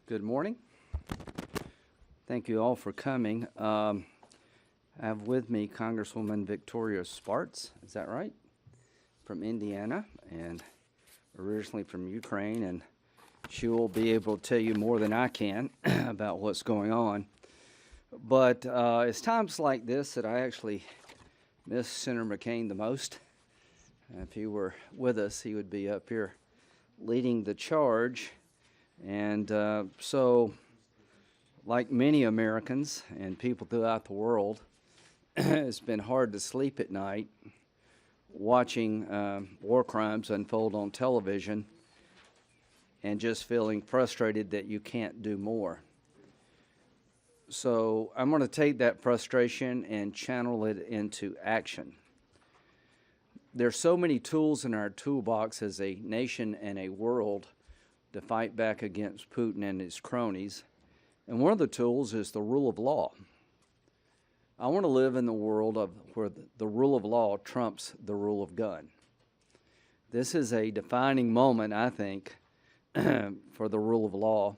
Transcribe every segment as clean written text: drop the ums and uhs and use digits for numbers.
Good morning. Thank you all for coming. I have with me Congresswoman Victoria Spartz, is that right? From Indiana, and originally from Ukraine, and she will be able to tell you more than I can about what's going on. But it's times like this that I actually miss Senator McCain the most. If he were with us, he would be up here leading the charge. And so, like many Americans and people throughout the world, it's been hard to sleep at night watching war crimes unfold on television and just feeling frustrated that you can't do more. So I'm going to take that frustration and channel it into action. There's so many tools in our toolbox as a nation and a world to fight back against Putin and his cronies. And one of the tools is the rule of law. I want to live in the world where the rule of law trumps the rule of gun. This is a defining moment, I think, for the rule of law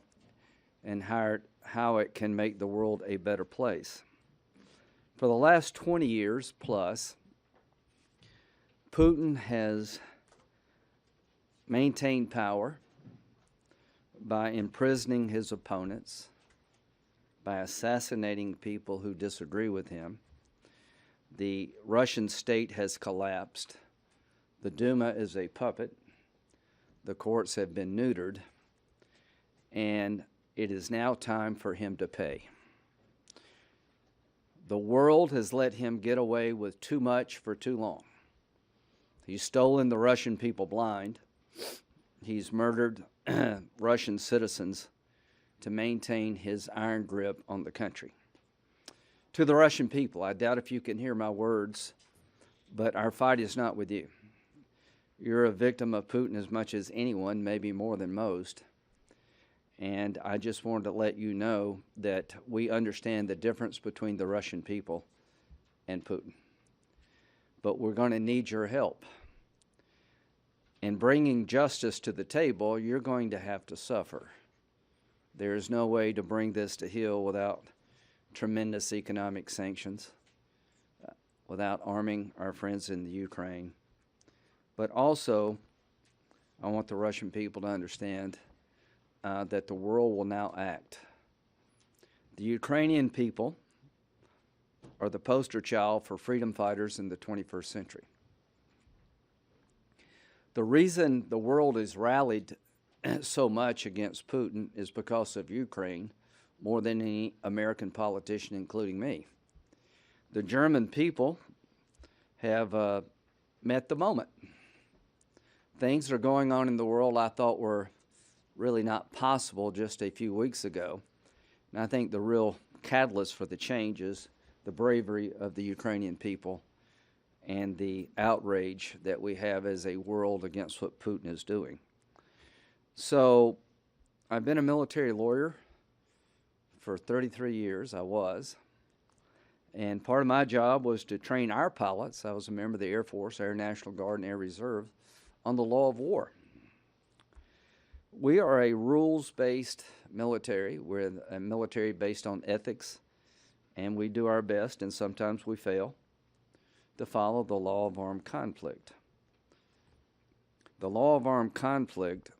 and how it can make the world a better place. For the last 20 years plus, Putin has maintained power by imprisoning his opponents, by assassinating people who disagree with him. The Russian state has collapsed. The Duma is a puppet. The courts have been neutered. And it is now time for him to pay. The world has let him get away with too much for too long. He's stolen the Russian people blind. He's murdered Russian citizens to maintain his iron grip on the country. To the Russian people, I doubt if you can hear my words, but our fight is not with you. You're a victim of Putin as much as anyone, maybe more than most. And I just wanted to let you know that we understand the difference between the Russian people and Putin. But we're going to need your help. In bringing justice to the table, you're going to have to suffer. There is no way to bring this to heel without tremendous economic sanctions, without arming our friends in the Ukraine. But also, I want the Russian people to understand that the world will now act. The Ukrainian people are the poster child for freedom fighters in the 21st century. The reason the world has rallied so much against Putin is because of Ukraine, more than any American politician, including me. The German people have met the moment. Things are going on in the world I thought were really not possible just a few weeks ago. And I think the real catalyst for the change is the bravery of the Ukrainian people and the outrage that we have as a world against what Putin is doing. So I've been a military lawyer for 33 years, I was. And part of my job was to train our pilots. I was a member of the Air Force, Air National Guard, and Air Reserve on the law of war. We are a rules-based military. We're a military based on ethics, and we do our best, and sometimes we fail, to follow the law of armed conflict. The law of armed conflict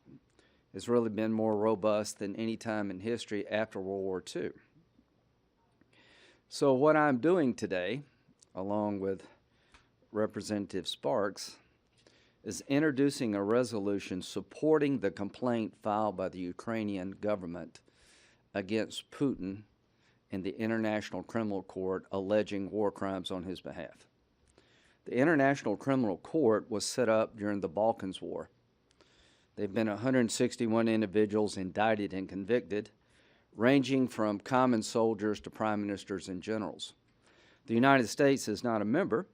has really been more robust than any time in history after World War II. So what I'm doing today, along with Representative Spartz, is introducing a resolution supporting the complaint filed by the Ukrainian government against Putin in the International Criminal Court alleging war crimes on his behalf. The International Criminal Court was set up during the Balkans War. There have been 161 individuals indicted and convicted, ranging from common soldiers to prime ministers and generals. The United States is not a member.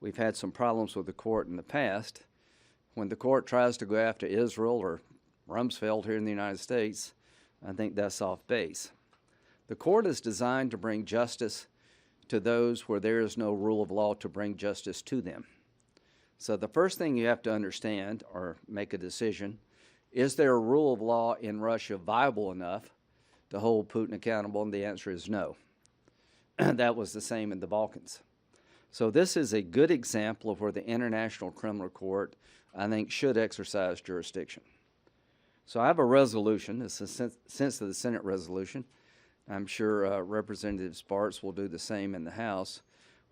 We've had some problems with the court in the past. When the court tries to go after Israel or Rumsfeld here in the United States, I think that's off base. The court is designed to bring justice to those where there is no rule of law to bring justice to them. So the first thing you have to understand or make a decision Is there a rule of law in Russia viable enough to hold Putin accountable? And the answer is no. That was the same in the Balkans. So this is a good example of where the International Criminal Court, I think, should exercise jurisdiction. So I have a resolution. It's a sense of the Senate resolution. I'm sure Representative Spartz will do the same in the House,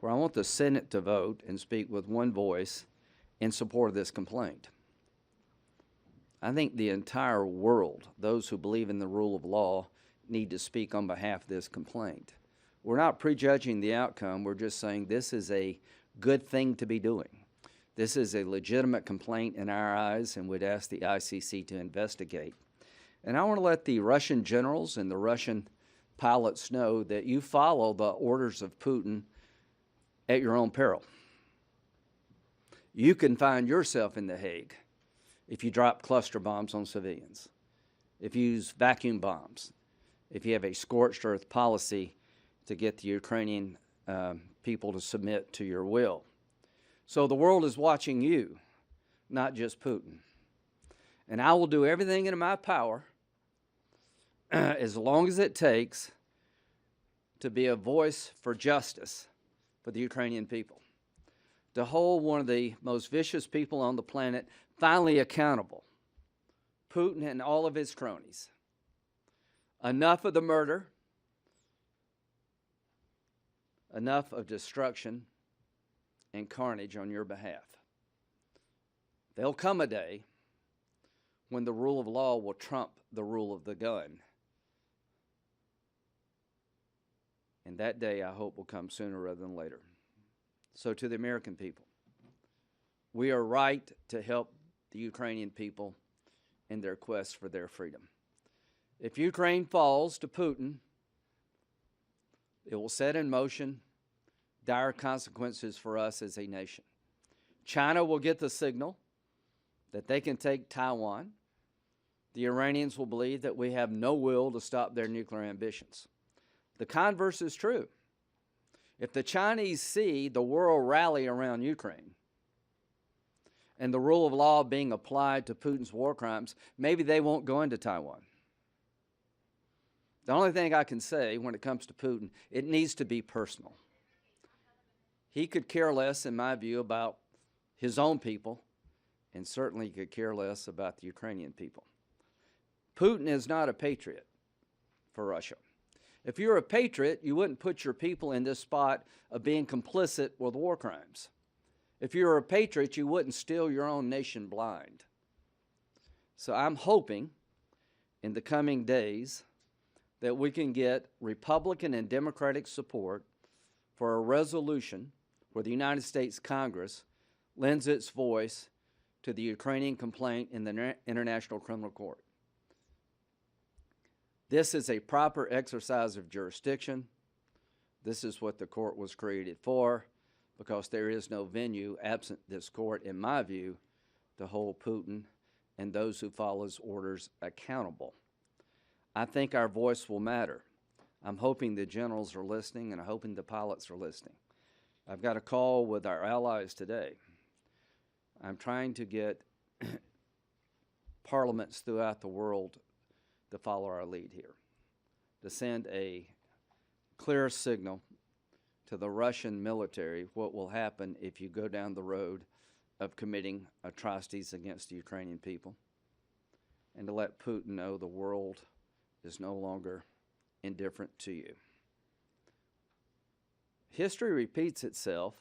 where I want the Senate to vote and speak with one voice in support of this complaint. I think the entire world, those who believe in the rule of law, need to speak on behalf of this complaint. We're not prejudging the outcome. We're just saying this is a good thing to be doing. This is a legitimate complaint in our eyes, and we'd ask the ICC to investigate. And I want to let the Russian generals and the Russian pilots know that you follow the orders of Putin at your own peril. You can find yourself in The Hague if you drop cluster bombs on civilians, if you use vacuum bombs, if you have a scorched earth policy to get the Ukrainian people to submit to your will. So the world is watching you, not just Putin. And I will do everything in my power, as long as it takes, to be a voice for justice for the Ukrainian people, to hold one of the most vicious people on the planet finally accountable, Putin and all of his cronies. Enough of the murder, enough of destruction and carnage on your behalf. There'll come a day when the rule of law will trump the rule of the gun. And that day, I hope, will come sooner rather than later. So to the American people, we are right to help the Ukrainian people in their quest for their freedom. If Ukraine falls to Putin, it will set in motion dire consequences for us as a nation. China will get the signal that they can take Taiwan. The Iranians will believe that we have no will to stop their nuclear ambitions. The converse is true. If the Chinese see the world rally around Ukraine and the rule of law being applied to Putin's war crimes, maybe they won't go into Taiwan. The only thing I can say when it comes to Putin, it needs to be personal. He could care less, in my view, about his own people, and certainly could care less about the Ukrainian people. Putin is not a patriot for Russia. If you're a patriot, you wouldn't put your people in this spot of being complicit with war crimes. If you're a patriot, you wouldn't steal your own nation blind. So I'm hoping in the coming days that we can get Republican and Democratic support for a resolution where the United States Congress lends its voice to the Ukrainian complaint in the International Criminal Court. This is a proper exercise of jurisdiction. This is what the court was created for, because there is no venue absent this court, in my view, to hold Putin and those who follow his orders accountable. I think our voice will matter. I'm hoping the generals are listening, and I'm hoping the pilots are listening. I've got a call with our allies today. I'm trying to get parliaments throughout the world to follow our lead here, to send a clear signal to the Russian military what will happen if you go down the road of committing atrocities against the Ukrainian people, and to let Putin know the world is no longer indifferent to you. History repeats itself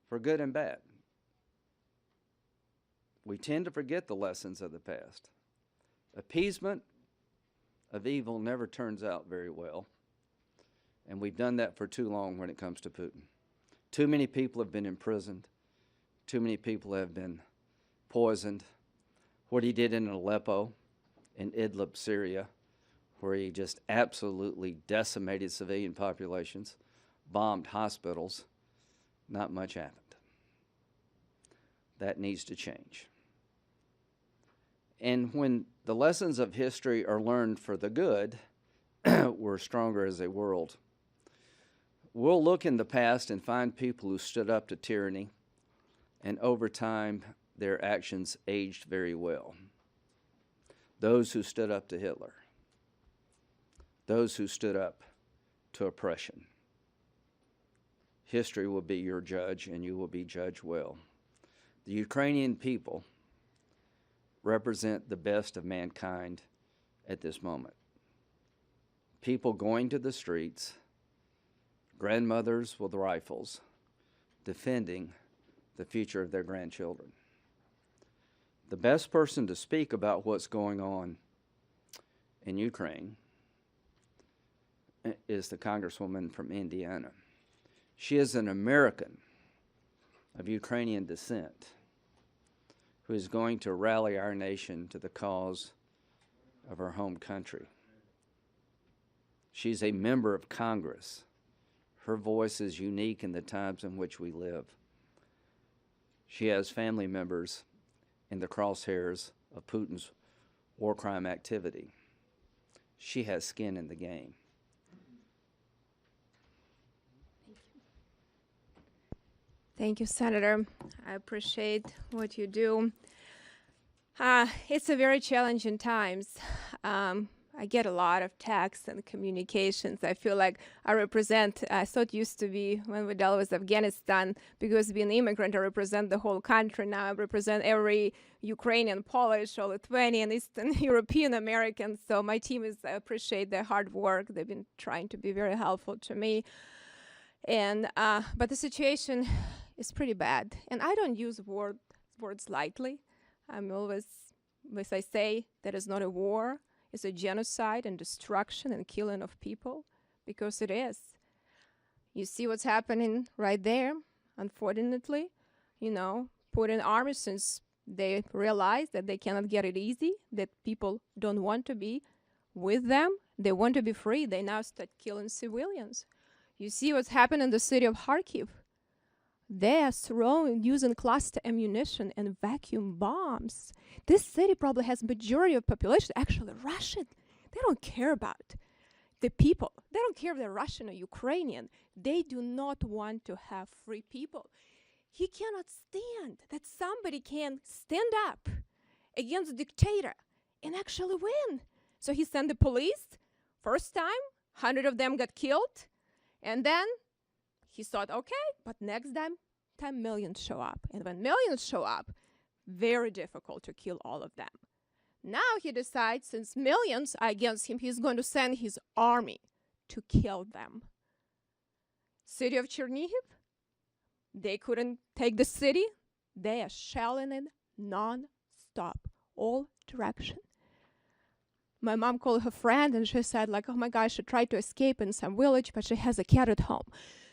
for good and bad. We tend to forget the lessons of the past. Appeasement of evil never turns out very well, and we've done that for too long when it comes to Putin. Too many people have been imprisoned. Too many people have been poisoned. What he did in Aleppo, in Idlib, Syria, where he just absolutely decimated civilian populations, bombed hospitals, not much happened. That needs to change. And when the lessons of history are learned for the good, we're stronger as a world. We'll look in the past and find people who stood up to tyranny and over time their actions aged very well. Those who stood up to Hitler, those who stood up to oppression. History will be your judge, and you will be judged well. The Ukrainian people represent the best of mankind at this moment. People going to the streets, grandmothers with rifles, defending the future of their grandchildren. The best person to speak about what's going on in Ukraine is the Congresswoman from Indiana. She is an American of Ukrainian descent who is going to rally our nation to the cause of her home country. She's a member of Congress. Her voice is unique in the times in which we live. She has family members in the crosshairs of Putin's war crime activity. She has skin in the game. Thank you, Senator. I appreciate what you do. It's a very challenging times. I get a lot of texts and communications. I feel like I represent, I thought it used to be when we dealt with Afghanistan, because being an immigrant, I represent the whole country. Now I represent every Ukrainian, Polish, or Lithuanian, Eastern European American. So my team I appreciate their hard work. They've been trying to be very helpful to me. And but the situation is pretty bad. And I don't use words lightly. I'm always, as I say, that is not a war. It's a genocide and destruction and killing of people, because it is. You see what's happening right there, unfortunately. You know, Putin army, since they realize that they cannot get it easy, that people don't want to be with them, they want to be free, they now start killing civilians. You see what's happened in the city of Kharkiv. They are using cluster ammunition and vacuum bombs. This city probably has majority of population actually Russian. They don't care about the people. They don't care if they're Russian or Ukrainian. They do not want to have free people. He cannot stand that somebody can stand up against a dictator and actually win. So he sent the police. First time, 100 of them got killed. And then he thought, okay, but next time, 10 million show up. And when millions show up, very difficult to kill all of them. Now he decides, since millions are against him, he's going to send his army to kill them. City of Chernihiv, they couldn't take the city. They are shelling it non-stop, all direction. My mom called her friend and she said, like, oh my gosh, she tried to escape in some village, but she has a cat at home.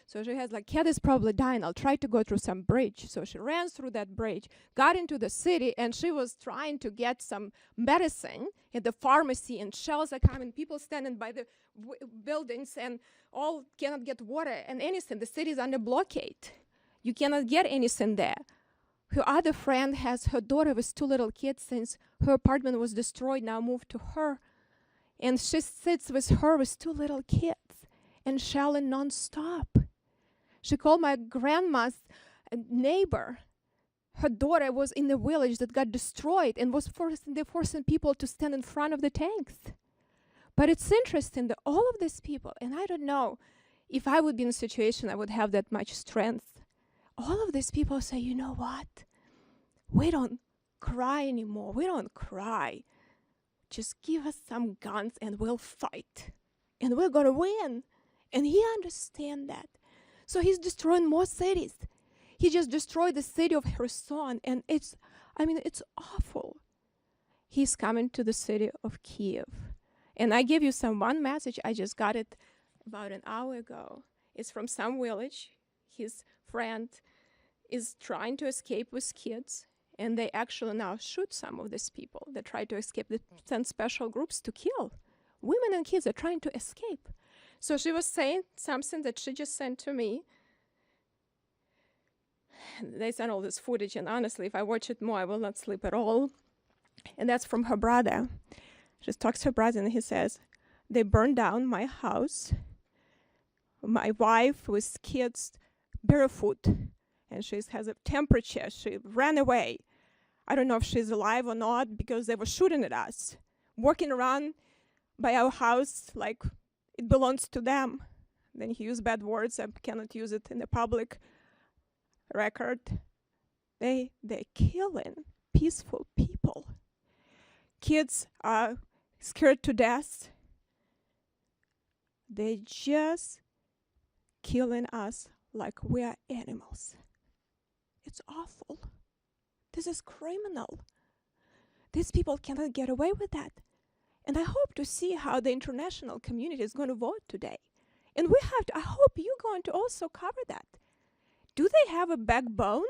So she has like, cat is probably dying. I'll try to go through some bridge. So she ran through that bridge, got into the city, and she was trying to get some medicine at the pharmacy, and shells are coming, people standing by the buildings, and all cannot get water and anything. The city is under blockade. You cannot get anything there. Her other friend has her daughter with 2 little kids, since her apartment was destroyed, now moved to her. And she sits with her with 2 little kids and shelling non-stop. She called my grandma's neighbor. Her daughter was in the village that got destroyed and was forcing people to stand in front of the tanks. But it's interesting that all of these people, and I don't know if I would be in a situation I would have that much strength. All of these people say, you know what? We don't cry anymore. We don't cry. Just give us some guns and we'll fight. And we're going to win. And he understands that. So he's destroying more cities. He just destroyed the city of Kherson. And it's awful. He's coming to the city of Kiev. And I give you one message. I just got it about an hour ago. It's from some village. His friend is trying to escape with kids. And they actually now shoot some of these people that try to escape. They send special groups to kill. Women and kids are trying to escape. So she was saying something that she just sent to me. They sent all this footage, and honestly, if I watch it more, I will not sleep at all. And that's from her brother. She talks to her brother, and he says, they burned down my house. My wife with kids barefoot, and she has a temperature. She ran away. I don't know if she's alive or not because they were shooting at us, walking around by our house like it belongs to them. Then he used bad words. I cannot use it in the public record. They're killing peaceful people. Kids are scared to death. They're just killing us like we are animals. It's awful. This is criminal. These people cannot get away with that. And I hope to see how the international community is going to vote today. And I hope you're going to also cover that. Do they have a backbone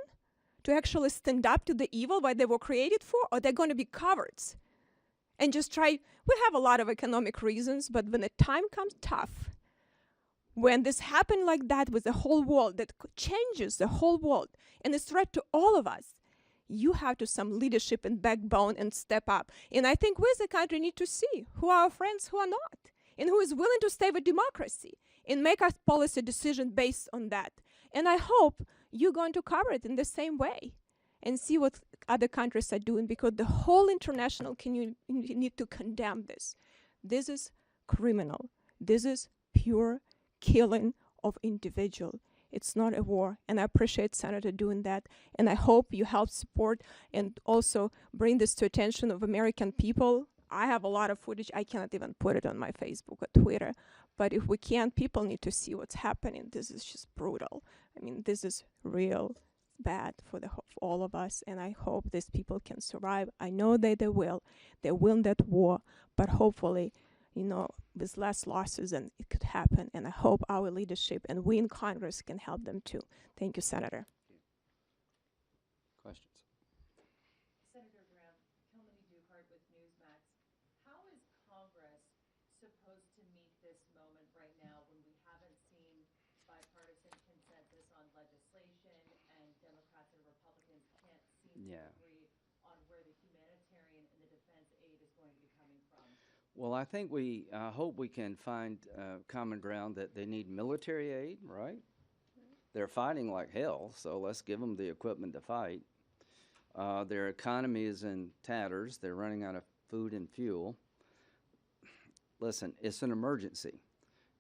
to actually stand up to the evil what they were created for, or they're going to be cowards and just try? We have a lot of economic reasons, but when the time comes tough, when this happened like that with the whole world, that changes the whole world and is threat to all of us, you have to some leadership and backbone and step up. And I think we as a country need to see who are our friends, who are not, and who is willing to stay with democracy and make a policy decision based on that. And I hope you're going to cover it in the same way and see what other countries are doing, because the whole international community need to condemn this. This is criminal. This is pure killing of individual. It's not a war, and I appreciate Senator doing that, and I hope you help support and also bring this to attention of American people. I have a lot of footage. I cannot even put it on my Facebook or Twitter, but if we can, people need to see what's happening. This is just brutal. I mean, this is real bad for all of us, and I hope these people can survive. I know that they will. They win that war, but hopefully, with less losses, and it could happen. And I hope our leadership and we in Congress can help them too. Thank you, Senator. Questions? Senator Graham, Kilmany Dukart with Newsmax. How is Congress supposed to meet this moment right now when we haven't seen bipartisan consensus on legislation and Democrats and Republicans can't seem to agree on where the humanitarian and the defense aid is going to be coming from? Well, I think I hope we can find common ground that they need military aid, right? They're fighting like hell, so let's give them the equipment to fight. Their economy is in tatters. They're running out of food and fuel. Listen, it's an emergency,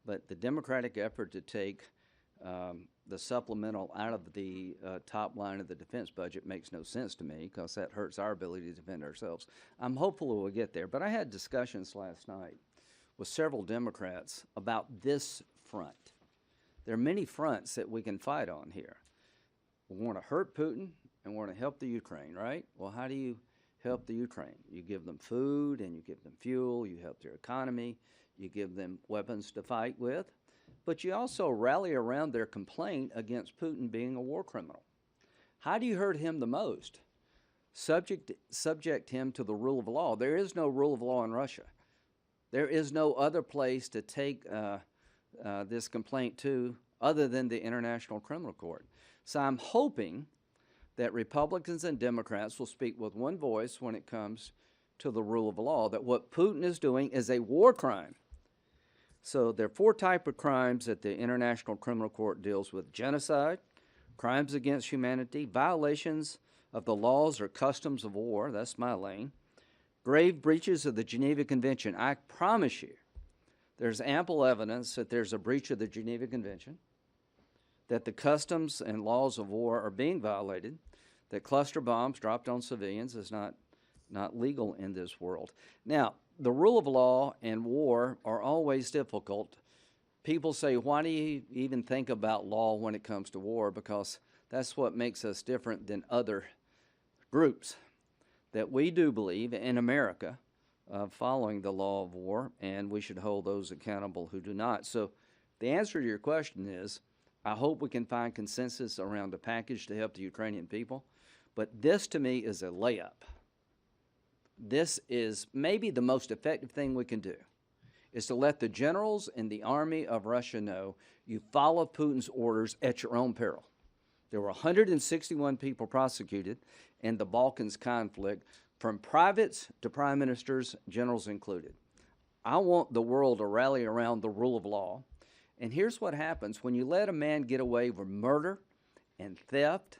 but the Democratic effort to take the supplemental out of the top line of the defense budget makes no sense to me, because that hurts our ability to defend ourselves. I'm hopeful we'll get there, but I had discussions last night with several Democrats about this front. There are many fronts that we can fight on here. We want to hurt Putin and we want to help the Ukraine, right? Well, how do you help the Ukraine? You give them food and you give them fuel, you help their economy, you give them weapons to fight with, but you also rally around their complaint against Putin being a war criminal. How do you hurt him the most? Subject him to the rule of law. There is no rule of law in Russia. There is no other place to take this complaint to other than the International Criminal Court. So I'm hoping that Republicans and Democrats will speak with one voice when it comes to the rule of law, that what Putin is doing is a war crime. So there are 4 types of crimes that the International Criminal Court deals with: genocide, crimes against humanity, violations of the laws or customs of war, that's my lane, grave breaches of the Geneva Convention. I promise you, there's ample evidence that there's a breach of the Geneva Convention, that the customs and laws of war are being violated, that cluster bombs dropped on civilians is not legal in this world. Now, the rule of law and war are always difficult. People say, why do you even think about law when it comes to war? Because that's what makes us different than other groups. That we do believe in America following the law of war, and we should hold those accountable who do not. So the answer to your question is, I hope we can find consensus around a package to help the Ukrainian people, but this to me is a layup. This is maybe the most effective thing we can do, is to let the generals in the army of Russia know you follow Putin's orders at your own peril. There were 161 people prosecuted in the Balkans conflict, from privates to prime ministers, generals included. I want the world to rally around the rule of law. And here's what happens when you let a man get away with murder and theft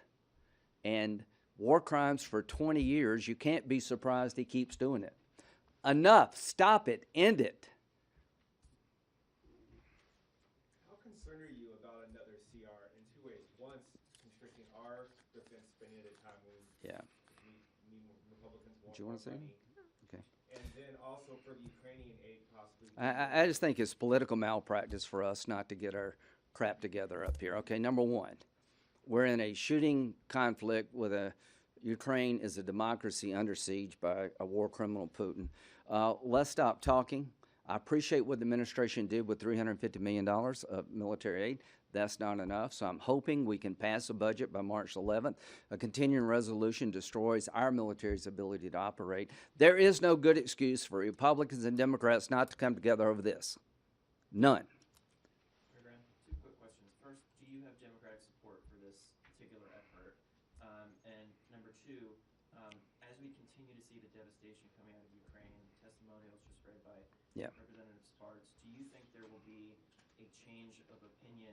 and war crimes for 20 years. You can't be surprised he keeps doing it. Enough. Stop it. End it. How concerned are you about another CR in two ways? One, constricting our defense spending at a time when Yeah. Republicans want Do you want to more say? money. Okay. And then also for the Ukrainian aid possibly. I just think it's political malpractice for us not to get our crap together up here. Okay, number one, we're in a shooting conflict with Ukraine is a democracy under siege by a war criminal, Putin. Let's stop talking. I appreciate what the administration did with $350 million of military aid. That's not enough, so I'm hoping we can pass a budget by March 11th. A continuing resolution destroys our military's ability to operate. There is no good excuse for Republicans and Democrats not to come together over this. None. Senator Graham, two quick questions. First, do you have Democratic support for this particular effort? And number two, as we continue to see the devastation coming out of Ukraine, testimonials just read by Representative Spartz, do you think there will be a change of opinion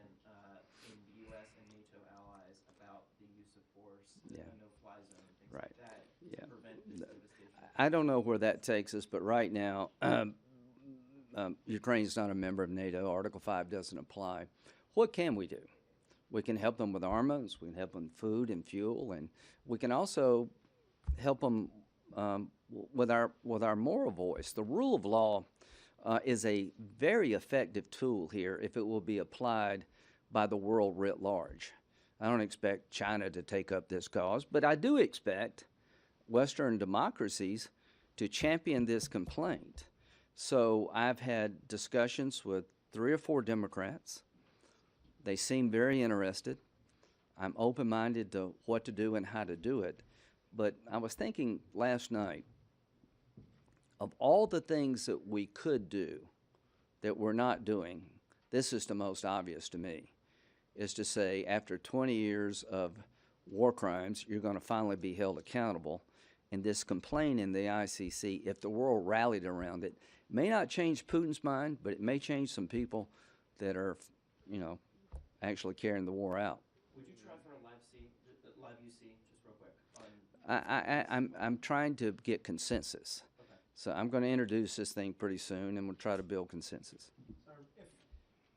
in the U.S. and NATO allies about the use of force, the no-fly zone, and things like that to prevent this devastation? I don't know where that takes us, but right now, Ukraine's not a member of NATO. Article 5 doesn't apply. What can we do? We can help them with armaments. We can help them with food and fuel, and we can also help them with our moral voice. The rule of law is a very effective tool here if it will be applied by the world writ large. I don't expect China to take up this cause, but I do expect Western democracies to champion this complaint. So I've had discussions with 3 or 4 Democrats. They seem very interested. I'm open-minded to what to do and how to do it. But I was thinking last night, of all the things that we could do that we're not doing, this is the most obvious to me, is to say after 20 years of war crimes, you're going to finally be held accountable. And this complaint in the ICC, if the world rallied around it, may not change Putin's mind, but it may change some people that are, you know, actually carrying the war out. Would you try for a live UC, just real quick? I'm trying to get consensus. Okay. So I'm going to introduce this thing pretty soon, and we'll try to build consensus. So if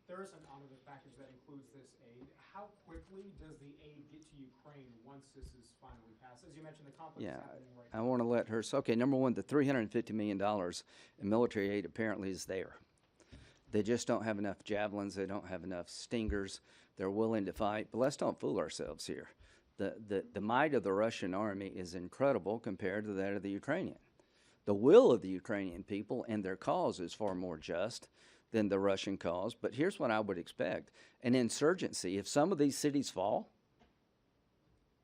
there is an omnibus package that includes this aid, how quickly does the aid get to Ukraine once this is finally passed? As you mentioned, the conflict is happening right I now. want to let her. So, okay, number one, the $350 million in military aid apparently is there. They just don't have enough javelins. They don't have enough stingers. They're willing to fight. But let's don't fool ourselves here. The might of the Russian army is incredible compared to that of the Ukrainian. The will of the Ukrainian people and their cause is far more just than the Russian cause. But here's what I would expect. An insurgency, if some of these cities fall,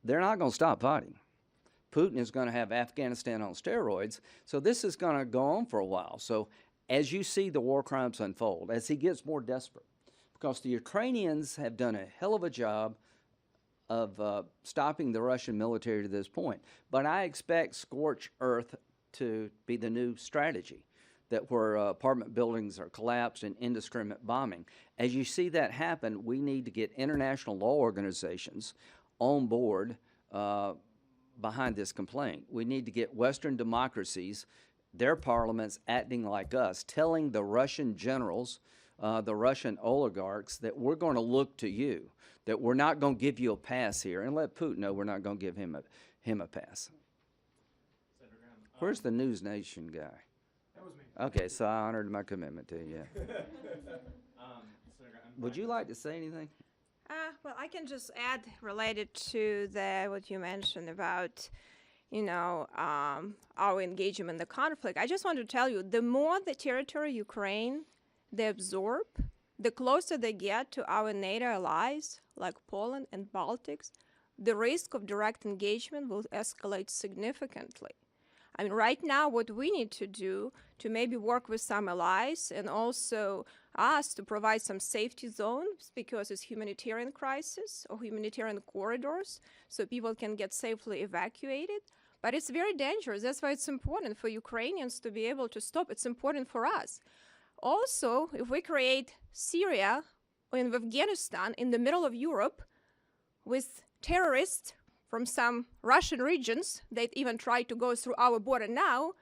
they're not going to stop fighting. Putin is going to have Afghanistan on steroids. So this is going to go on for a while. So as you see the war crimes unfold, as he gets more desperate, because the Ukrainians have done a hell of a job of stopping the Russian military to this point. But I expect scorched earth to be the new strategy, that where apartment buildings are collapsed and indiscriminate bombing. As you see that happen, we need to get international law organizations on board behind this complaint. We need to get Western democracies, their parliaments acting like us, telling the Russian generals, the Russian oligarchs, that we're going to look to you, that we're not going to give you a pass here, and let Putin know we're not going to give him a pass. Senator Graham, Where's the News Nation guy? That was me. Okay, so I honored my commitment to you. Senator Graham, Would you like to say anything? Well, I can just add related to what you mentioned about, our engagement in the conflict. I just want to tell you, the more the territory Ukraine they absorb, the closer they get to our NATO allies like Poland and Baltics, the risk of direct engagement will escalate significantly. I mean, right now, what we need to do to maybe work with some allies and also us to provide some safety zones because it's humanitarian crisis or humanitarian corridors so people can get safely evacuated. But it's very dangerous. That's why it's important for Ukrainians to be able to stop. It's important for us. Also, if we create Syria or in Afghanistan in the middle of Europe with terrorists from some Russian regions that even try to go through our border now.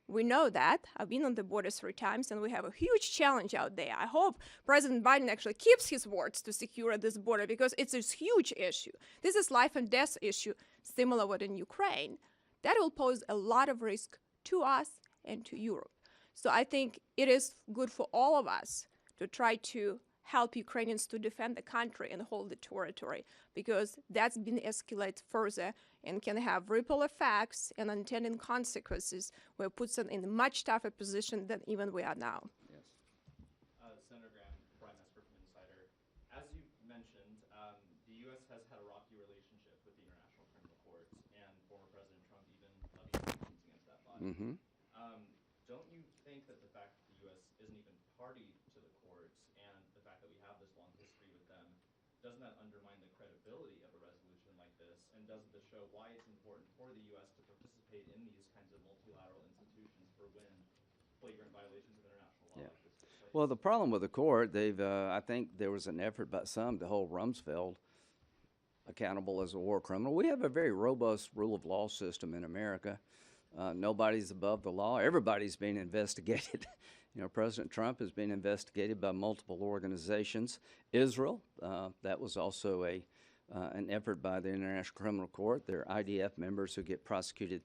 We know that. I've been on the border 3 times, and we have a huge challenge out there. I hope President Biden actually keeps his words to secure this border, because it's a huge issue. This is life and death issue, similar what in Ukraine. That will pose a lot of risk to us and to Europe. So I think it is good for all of us to try to help Ukrainians to defend the country and hold the territory, because that's been escalated further and can have ripple effects and unintended consequences, where it puts them in a much tougher position than even we are now. Yes. Senator Graham, Brian Esper from Insider. As you mentioned, the U.S. has had a rocky relationship with the International Criminal Court, and former President Trump even levied sanctions against that body. Mm-hmm. Don't you think that the fact that the U.S. isn't even party to the court, and the fact that we have this long history with them, doesn't that undermine the credibility of a resolution like this? And doesn't this show why it's important for the U.S. to participate in these kinds of multilateral institutions for when flagrant violations of international law like this take place? Well, the problem with the court, I think there was an effort by some to hold Rumsfeld accountable as a war criminal. We have a very robust rule of law system in America. Nobody's above the law. Everybody's being investigated. You know, President Trump has been investigated by multiple organizations. Israel, that was also an effort by the International Criminal Court. There are IDF members who get prosecuted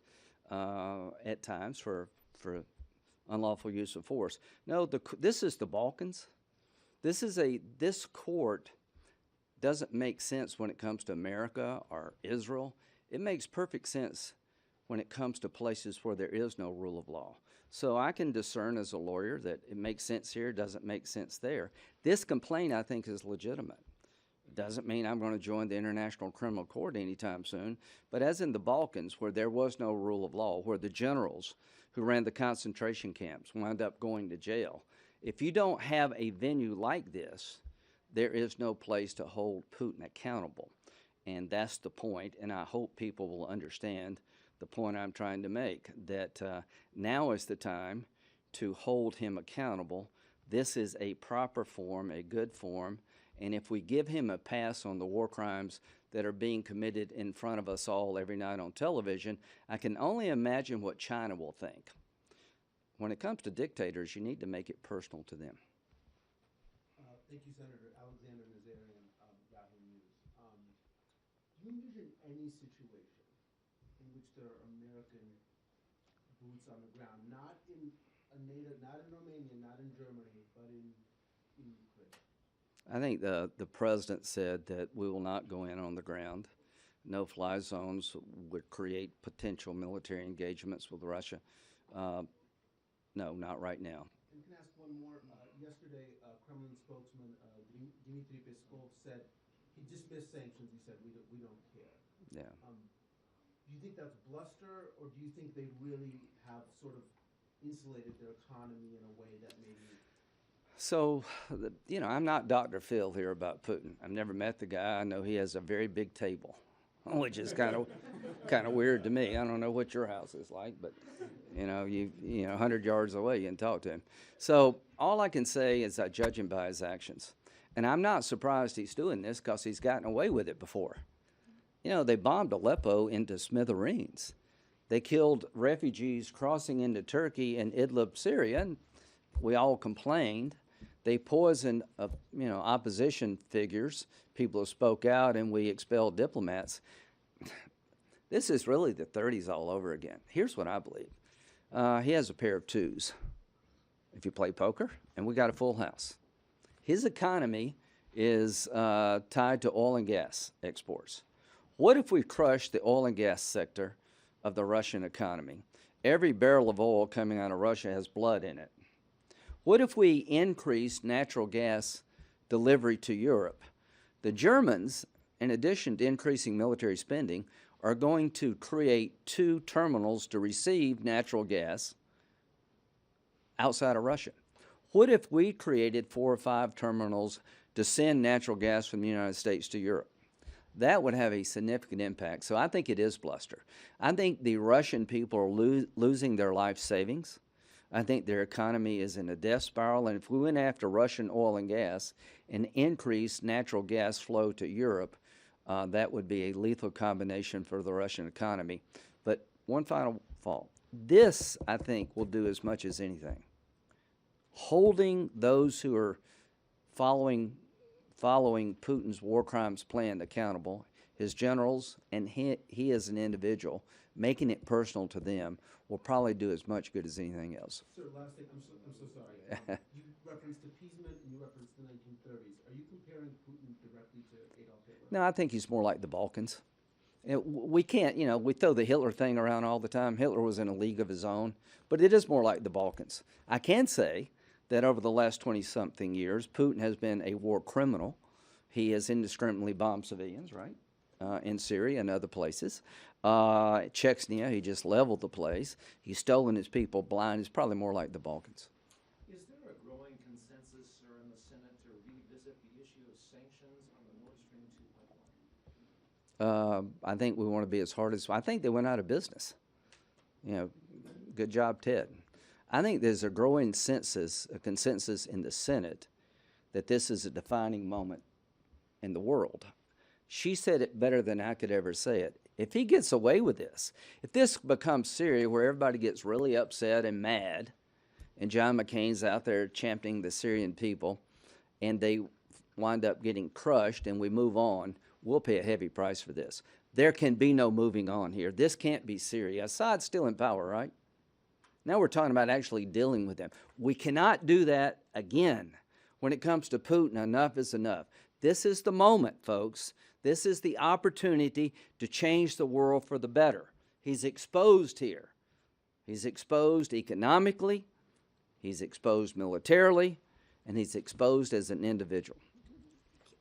at times for unlawful use of force. No, this is the Balkans. This court doesn't make sense when it comes to America or Israel. It makes perfect sense when it comes to places where there is no rule of law. So I can discern as a lawyer that it makes sense here, doesn't make sense there. This complaint, I think, is legitimate. It doesn't mean I'm going to join the International Criminal Court anytime soon, but as in the Balkans, where there was no rule of law, where the generals who ran the concentration camps wound up going to jail, if you don't have a venue like this, there is no place to hold Putin accountable. And that's the point, and I hope people will understand the point I'm trying to make, that now is the time to hold him accountable. This is a proper form, a good form, and if we give him a pass on the war crimes that are being committed in front of us all every night on television, I can only imagine what China will think. When it comes to dictators, you need to make it personal to them. Thank you, Senator. Alexander Nazarian, Yahoo News. Do you envision any situation in which there are American boots on the ground, not in Romania, not in Germany, but in Ukraine? I think the president said that we will not go in on the ground. No-fly zones would create potential military engagements with Russia. No, not right now. And can I ask one more? Yesterday, Kremlin spokesman Dmitry Peskov said he dismissed sanctions. He said we don't care. Yeah. Do you think that's bluster, or do you think they really have sort of insulated their economy in a way that maybe? So, I'm not Dr. Phil here about Putin. I've never met the guy. I know he has a very big table, which is kind of weird to me. I don't know what your house is like, but 100 yards away you can talk to him. So all I can say is I judge him by his actions, and I'm not surprised he's doing this because he's gotten away with it before. They bombed Aleppo into smithereens. They killed refugees crossing into Turkey and Idlib, Syria, and we all complained. They poisoned, opposition figures, people who spoke out, and we expelled diplomats. This is really the 30s all over again. Here's what I believe. He has a pair of twos. If you play poker, and we got a full house. His economy is tied to oil and gas exports. What if we crush the oil and gas sector of the Russian economy? Every barrel of oil coming out of Russia has blood in it. What if we increase natural gas delivery to Europe? The Germans, in addition to increasing military spending, are going to create 2 terminals to receive natural gas outside of Russia. What if we created 4 or 5 terminals to send natural gas from the United States to Europe? That would have a significant impact. So I think it is bluster. I think the Russian people are losing their life savings. I think their economy is in a death spiral, and if we went after Russian oil and gas and increased natural gas flow to Europe, that would be a lethal combination for the Russian economy. But one final thought. This, I think, will do as much as anything. Holding those who are following Putin's war crimes plan accountable, his generals, and he as an individual, making it personal to them, will probably do as much good as anything else. Sir, last thing, I'm so sorry. You referenced appeasement and you referenced the 1930s. Are you comparing Putin directly to Adolf Hitler? No, I think he's more like the Balkans. We can't, we throw the Hitler thing around all the time. Hitler was in a league of his own, but it is more like the Balkans. I can say that over the last 20-something years, Putin has been a war criminal. He has indiscriminately bombed civilians, right, in Syria and other places. Chechnya, he just leveled the place. He's stolen his people blind. It's probably more like the Balkans. Is there a growing consensus, sir, in the Senate to revisit the issue of sanctions on the Nord Stream 2 pipeline? I think we want to be as hard as, I think they went out of business. Good job, Ted. I think there's a growing consensus in the Senate that this is a defining moment in the world. She said it better than I could ever say it. If he gets away with this, if this becomes Syria where everybody gets really upset and mad, and John McCain's out there championing the Syrian people, and they wind up getting crushed and we move on, we'll pay a heavy price for this. There can be no moving on here. This can't be Syria. Assad's still in power, right? Now we're talking about actually dealing with them. We cannot do that again. When it comes to Putin, enough is enough. This is the moment, folks. This is the opportunity to change the world for the better. He's exposed here. He's exposed economically, he's exposed militarily, and he's exposed as an individual.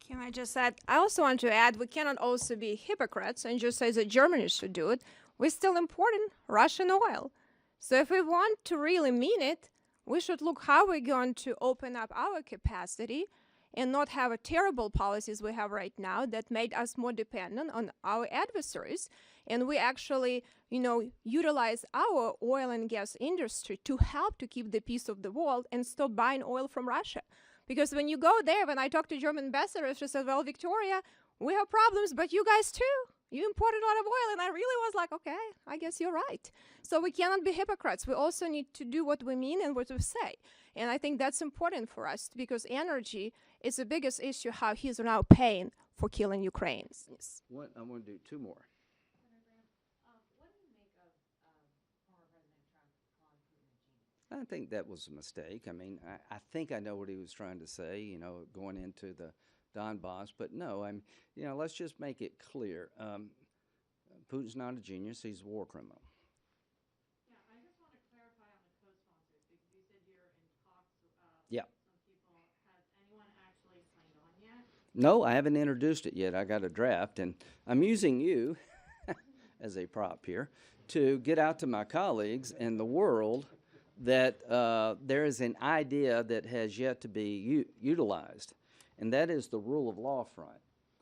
Can I just add? I also want to add, we cannot also be hypocrites and just say that Germany should do it. We're still importing Russian oil. So if we want to really mean it, we should look how we're going to open up our capacity and not have a terrible policies we have right now that made us more dependent on our adversaries. And we actually, utilize our oil and gas industry to help to keep the peace of the world and stop buying oil from Russia. Because when you go there, when I talked to German ambassador, she said, well, Victoria, we have problems, but you guys too. You imported a lot of oil. And I really was like, okay, I guess you're right. So we cannot be hypocrites. We also need to do what we mean and what we say. And I think that's important for us because energy is the biggest issue, how he's now paying for killing Ukrainians. Yes. I want to do two more. Senator Graham, what do you make of former President Trump calling Putin a genius? I think that was a mistake. I mean, I think I know what he was trying to say, going into the Donbass, but no, let's just make it clear. Putin's not a genius, he's a war criminal. Yeah, I just want to clarify on the co-sponsors, because you said you're in talks with Yeah. some people. Has anyone actually signed on yet? No, I haven't introduced it yet. I got a draft, and I'm using you as a prop here to get out to my colleagues in the world that there is an idea that has yet to be utilized, and that is the rule of law front.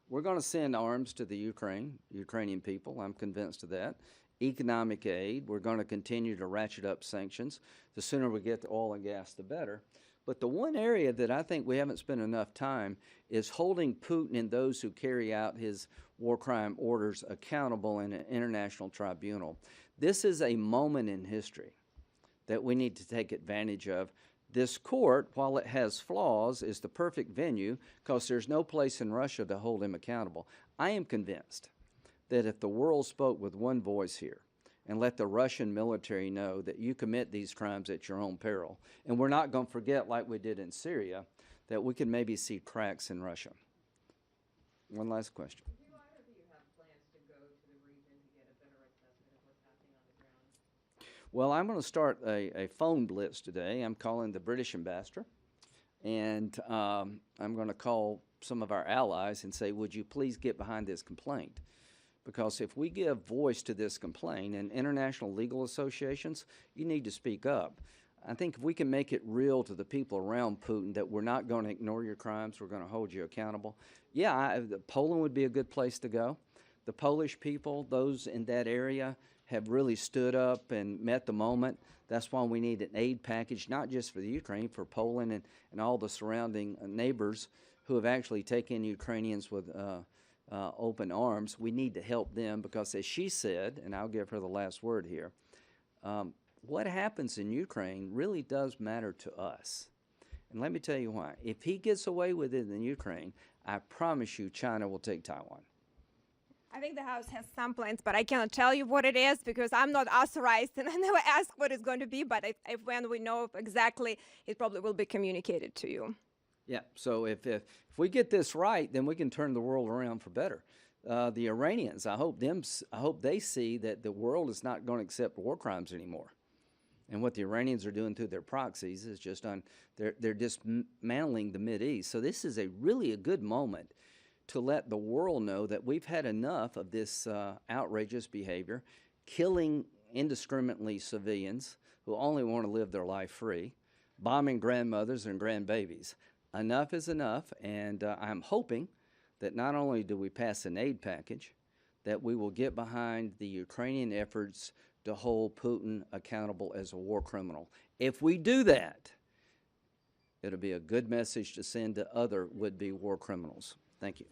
We're going to send arms to the Ukrainian people. I'm convinced of that. Economic aid. We're going to continue to ratchet up sanctions. The sooner we get to oil and gas, the better. But the one area that I think we haven't spent enough time is holding Putin and those who carry out his war crime orders accountable in an international tribunal. This is a moment in history that we need to take advantage of. This court, while it has flaws, is the perfect venue because there's no place in Russia to hold him accountable. I am convinced that if the world spoke with one voice here and let the Russian military know that you commit these crimes at your own peril, and we're not going to forget like we did in Syria, that we could maybe see cracks in Russia. One last question. Do either of you have plans to go to the region to get a better assessment of what's happening on the ground? Well, I'm going to start a phone blitz today. I'm calling the British ambassador, and I'm going to call some of our allies and say, would you please get behind this complaint? Because if we give voice to this complaint, and international legal associations, you need to speak up. I think if we can make it real to the people around Putin that we're not going to ignore your crimes, we're going to hold you accountable. Yeah, Poland would be a good place to go. The Polish people, those in that area, have really stood up and met the moment. That's why we need an aid package, not just for the Ukraine, for Poland and all the surrounding neighbors who have actually taken Ukrainians with open arms. We need to help them because, as she said, and I'll give her the last word here, what happens in Ukraine really does matter to us. And let me tell you why. If he gets away with it in Ukraine, I promise you China will take Taiwan. I think the House has some plans, but I cannot tell you what it is because I'm not authorized and I never asked what it's going to be. But if when we know exactly, it probably will be communicated to you. Yeah, so if we get this right, then we can turn the world around for better. The Iranians, I hope they see that the world is not going to accept war crimes anymore. And what the Iranians are doing through their proxies is just they're dismantling the Mideast. So this is really a good moment to let the world know that we've had enough of this outrageous behavior, killing indiscriminately civilians who only want to live their life free, bombing grandmothers and grandbabies. Enough is enough, and I'm hoping that not only do we pass an aid package, that we will get behind the Ukrainian efforts to hold Putin accountable as a war criminal. If we do that, it'll be a good message to send to other would-be war criminals. Thank you.